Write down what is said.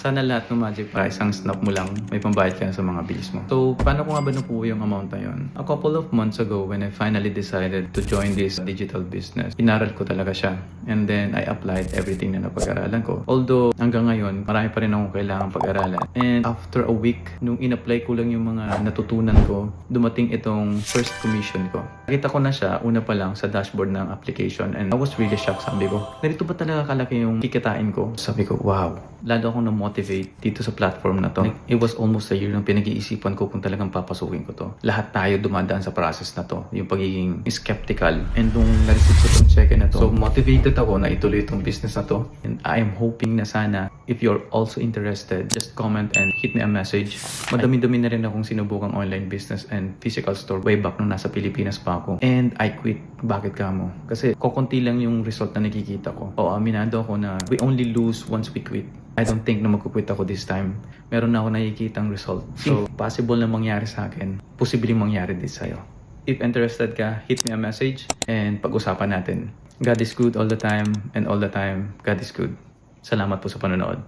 Sana lahat ng Magic pa isang snap mo lang, may pambayad ka na sa mga bills mo. So, paano ko nga ba nakuha yung amount na yun? A couple of months ago, when I finally decided to join this digital business, inaral ko talaga siya. And then, I applied everything na napag-aralan ko. Although, hanggang ngayon, marami pa rin akong kailangan pag-aralan. And after a week, nung in-apply ko lang yung mga natutunan ko, dumating itong first commission ko. Nakita ko na siya, una pa lang sa dashboard ng application. And I was really shocked. Sabi ko, ganito ba talaga kalaki yung kikitain ko? Sabi ko, wow. Lalo akong na-motivate dito sa platform na to. It was almost a year nang pinag-iisipan ko kung talagang papasukin ko to. Lahat tayo dumadaan sa process na to. Yung pagiging skeptical. And nung na-receive ko itong check na to, so motivated ako na ituloy itong business na to. And I am hoping na sana, if you're also interested, just comment and hit me a message. Madami-dami na rin akong sinubukang online business and physical store way back nung nasa Pilipinas pa ako. And I quit. Bakit ka mo? Kasi kokonti lang yung result na nakikita ko. O aminado ako na we only lose once we quit. I don't think na magkukwit ako this time. Meron na ako nakikitang result. So, possible na mangyari sa akin. Posibleng mangyari din sa'yo. If interested ka, hit me a message and pag-usapan natin. God is good all the time and all the time, God is good. Salamat po sa panonood.